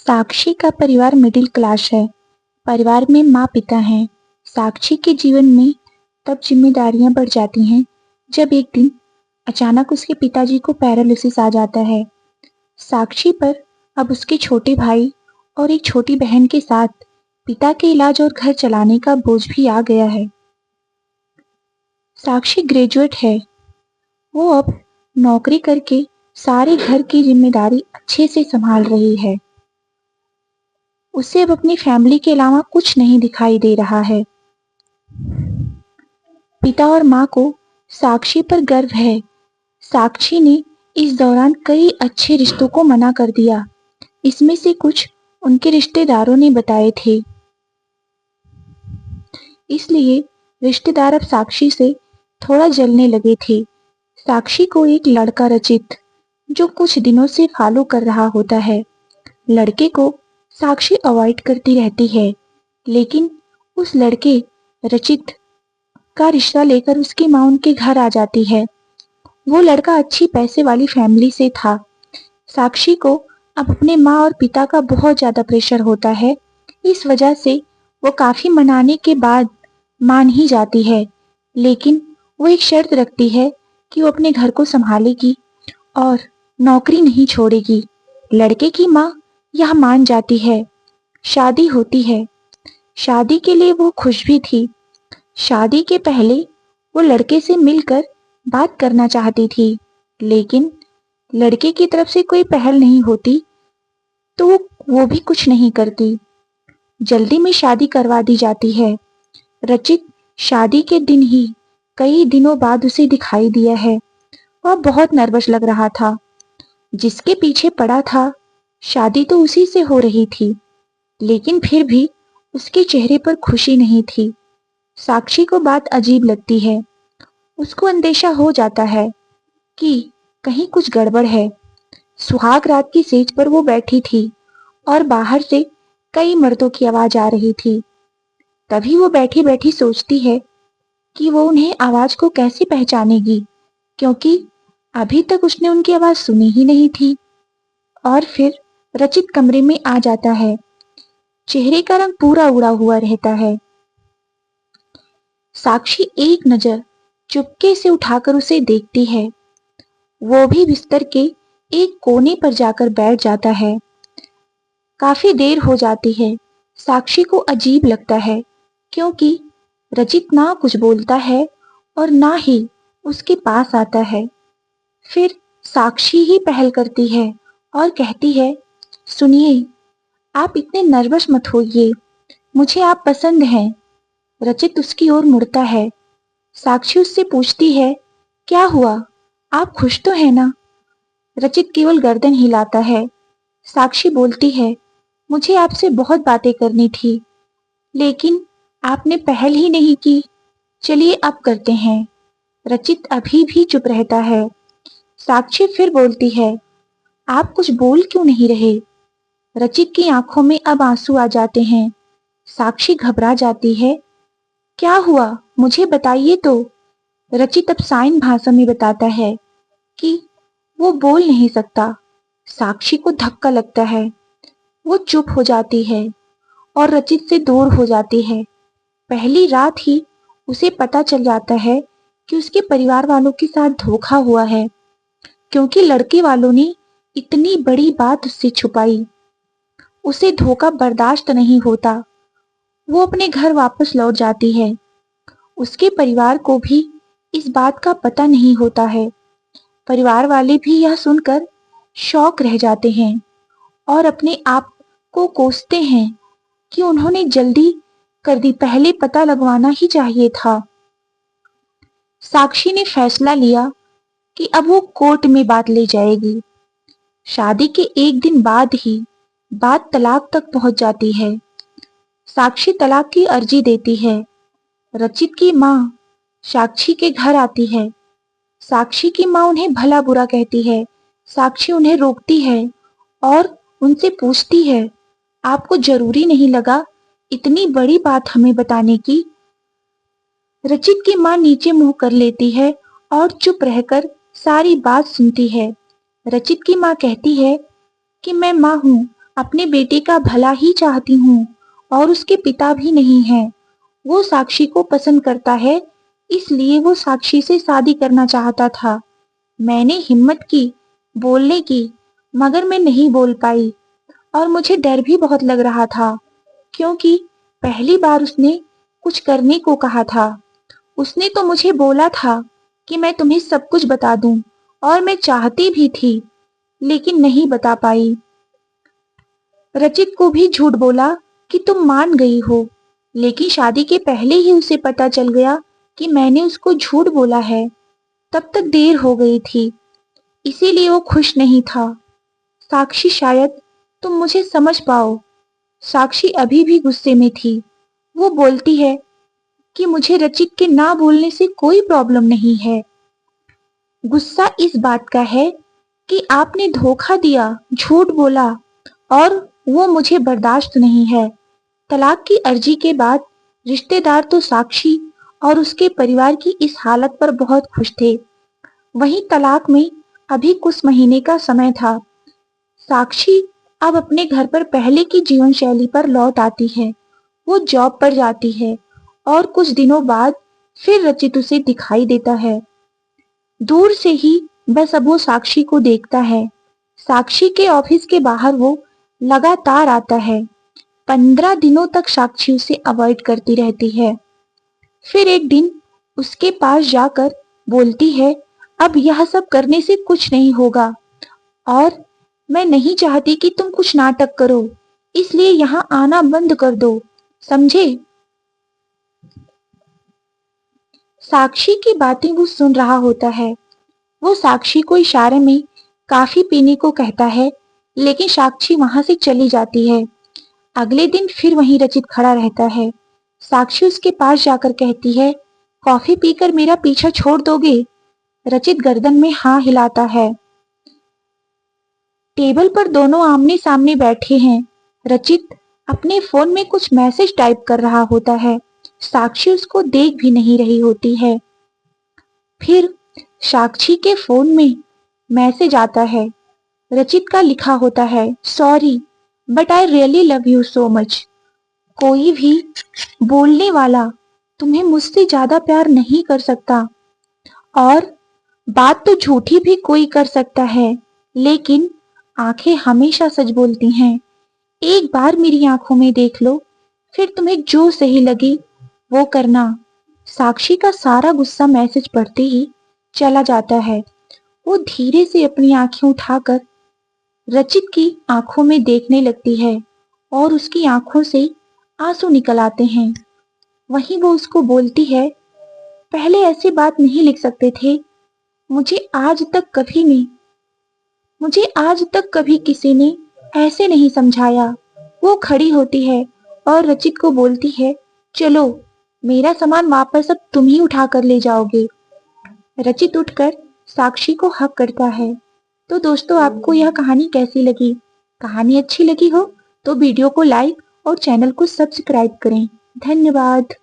साक्षी का परिवार middle class है। परिवार में माँ पिता हैं। साक्षी के जीवन में तब जिम्मेदारियां बढ़ जाती हैं जब एक दिन अचानक उसके पिताजी को पैरालिसिस आ जाता है। साक्षी पर अब उसके छोटे भाई और एक छोटी बहन के साथ पिता के इलाज और घर चलाने का बोझ भी आ गया है। साक्षी ग्रेजुएट है। वो अब नौकरी करके सारे घर की जिम्मेदारी अच्छे से संभाल रही है। उसे अब अपनी फैमिली के अलावा कुछ नहीं दिखाई दे रहा है। पिता और माँ को साक्षी पर गर्व है। साक्षी ने इस दौरान कई अच्छे रिश्तों को मना कर दिया। इसमें से कुछ उनके रिश्तेदारों ने बताए थे। इसलिए रिश्तेदार अब साक्षी से थोड़ा जलने लगे थे। साक्षी को एक लड़का रचित, जो कुछ दिनों से फॉलो कर रहा होता है। लड़के को साक्षी अवॉइड करती रहती है, लेकिन उस लड़के रचित का रिश्ता लेकर उसकी माँ उनके घर आ जाती है। वो लड़का अच्छी पैसे वाली फैमिली से था। साक्षी को अब अपने माँ और पिता का बहुत ज्यादा प्रेशर होता है। इस वजह से वो काफी मनाने के बाद मान ही जाती है, लेकिन वो एक शर्त रखती है कि वो अपने घर को संभालेगी और नौकरी नहीं छोड़ेगी। लड़के की माँ यह मान जाती है। शादी होती है। शादी के लिए वो खुश भी थी। शादी के पहले वो लड़के से मिलकर बात करना चाहती थी, लेकिन लड़के की तरफ से कोई पहल नहीं होती तो वो भी कुछ नहीं करती। जल्दी में शादी करवा दी जाती है। रचित शादी के दिन ही कई दिनों बाद उसे दिखाई दिया है। वह बहुत नर्वस लग रहा था। जिसके पीछे पड़ा था, शादी तो उसी से हो रही थी, लेकिन फिर भी उसके चेहरे पर खुशी नहीं थी। साक्षी को बात अजीब लगती है। उसको अंदेशा हो जाता है कि कहीं कुछ गड़बड़ है। सुहाग रात की सेज पर वो बैठी थी और बाहर से कई मर्दों की आवाज आ रही थी। तभी वो बैठी बैठी सोचती है कि वो उन्हें आवाज को कैसे पहचानेगी, क्योंकि अभी तक उसने उनकी आवाज सुनी ही नहीं थी। और फिर रचित कमरे में आ जाता है। चेहरे का रंग पूरा उड़ा हुआ रहता है। साक्षी एक नजर चुपके से उठाकर उसे देखती है। वो भी बिस्तर के एक कोने पर जाकर बैठ जाता है। काफी देर हो जाती है। साक्षी को अजीब लगता है, क्योंकि रचित ना कुछ बोलता है और ना ही उसके पास आता है। फिर साक्षी ही पहल करती है और कहती है, सुनिए, आप इतने नर्वस मत होइए, मुझे आप पसंद हैं। रचित उसकी ओर मुड़ता है। साक्षी उससे पूछती है, क्या हुआ, आप खुश तो हैं ना? रचित केवल गर्दन हिलाता है। साक्षी बोलती है, मुझे आपसे बहुत बातें करनी थी, लेकिन आपने पहल ही नहीं की। चलिए अब करते हैं। रचित अभी भी चुप रहता है। साक्षी फिर बोलती है, आप कुछ बोल क्यों नहीं रहे? रचित की आंखों में अब आंसू आ जाते हैं। साक्षी घबरा जाती है। क्या हुआ, मुझे बताइए तो। रचित अब साइन भाषा में बताता है कि वो बोल नहीं सकता। साक्षी को धक्का लगता है। वो चुप हो जाती है और रचित से दूर हो जाती है। पहली रात ही उसे पता चल जाता है कि उसके परिवार वालों के साथ धोखा हुआ है, क्योंकि लड़के वालों ने इतनी बड़ी बात उससे छुपाई। उसे धोखा बर्दाश्त नहीं होता। वो अपने घर वापस लौट जाती है। उसके परिवार को भी इस बात का पता नहीं होता है। परिवार वाले भी यह सुनकर शॉक रह जाते हैं और अपने आप को कोसते हैं कि उन्होंने जल्दी कर दी, पहले पता लगवाना ही चाहिए था। साक्षी ने फैसला लिया कि अब वो कोर्ट में बात ले जाएगी। शादी के एक दिन बाद ही बात तलाक तक पहुंच जाती है। साक्षी तलाक की अर्जी देती है। रचित की माँ साक्षी के घर आती है। साक्षी की माँ उन्हें भला बुरा कहती है। साक्षी उन्हें रोकती है और उनसे पूछती है, आपको जरूरी नहीं लगा इतनी बड़ी बात हमें बताने की? रचित की माँ नीचे मुंह कर लेती है और चुप रहकर सारी बात सुनती है। रचित की माँ कहती है कि मैं माँ हूँ, अपने बेटे का भला ही चाहती हूँ और उसके पिता भी नहीं हैं। वो साक्षी को पसंद करता है, इसलिए वो साक्षी से शादी करना चाहता था। मैंने हिम्मत की बोलने की, मगर मैं नहीं बोल पाई और मुझे डर भी बहुत लग रहा था, क्योंकि पहली बार उसने कुछ करने को कहा था। उसने तो मुझे बोला था कि मैं तुम्हें सब कुछ बता दूं, और मैं चाहती भी थी, लेकिन नहीं बता पाई। रचित को भी झूठ बोला कि तुम मान गई हो, लेकिन शादी के पहले ही उसे पता चल गया कि मैंने उसको झूठ बोला है। तब तक देर हो गई थी, इसीलिए वो खुश नहीं था। साक्षी, शायद तुम मुझे समझ पाओ। साक्षी अभी भी गुस्से में थी। वो बोलती है कि मुझे रचित के ना बोलने से कोई प्रॉब्लम नहीं है। गुस्सा इस बात का है कि आपने धोखा दिया, झूठ बोला, और वो मुझे बर्दाश्त नहीं है। तलाक की अर्जी के बाद रिश्तेदार तो साक्षी और उसके परिवार की इस हालत पर बहुत खुश थे। वहीं तलाक में अभी कुछ महीने का समय था। साक्षी अब अपने घर पर पहले की जीवन शैली पर लौट आती है। वो जॉब पर जाती है और कुछ दिनों बाद फिर रचित उसे दिखाई देता है। दूर से ही बस अब वो साक्षी को देखता है। साक्षी के ऑफिस के बाहर वो लगातार आता है। 15 दिनों तक साक्षी उसे अवॉइड करती रहती है। फिर एक दिन उसके पास जाकर बोलती है, अब यह सब करने से कुछ नहीं होगा, और मैं नहीं चाहती कि तुम कुछ नाटक करो, इसलिए यहाँ आना बंद कर दो, समझे? साक्षी की बातें वो सुन रहा होता है। वो साक्षी को इशारे में काफी पीने को कहता है, लेकिन साक्षी वहां से चली जाती है। अगले दिन फिर वहीं रचित खड़ा रहता है। साक्षी उसके पास जाकर कहती है, कॉफी पीकर मेरा पीछा छोड़ दोगे? रचित गर्दन में हाँ हिलाता है। टेबल पर दोनों आमने सामने बैठे हैं। रचित अपने फोन में कुछ मैसेज टाइप कर रहा होता है। साक्षी उसको देख भी नहीं रही होती है। फिर साक्षी के फोन में मैसेज आता है। रचित का लिखा होता है, sorry but I really love you so much. कोई भी बोलने वाला तुम्हें मुझसे ज्यादा प्यार नहीं कर सकता, और बात तो झूठी भी कोई कर सकता है, लेकिन आंखें हमेशा सच बोलती हैं। एक बार मेरी आंखों में देख लो, फिर तुम्हें जो सही लगे वो करना। साक्षी का सारा गुस्सा मैसेज पढ़ते ही चला जाता है। वो धीरे से अपनी आंखें उठाकर रचित की आंखों में देखने लगती है और उसकी आंखों से आंसू निकल आते हैं। वहीं वो उसको बोलती है, पहले ऐसी बात नहीं लिख सकते थे। मुझे आज तक कभी नहीं मुझे आज तक कभी किसी ने ऐसे नहीं समझाया। वो खड़ी होती है और रचित को बोलती है, चलो मेरा सामान वापस अब तुम ही उठा कर ले जाओगे। रचित उठकर साक्षी को हक करता है। तो दोस्तों, आपको यह कहानी कैसी लगी? कहानी अच्छी लगी हो तो वीडियो को लाइक और चैनल को सब्सक्राइब करें। धन्यवाद।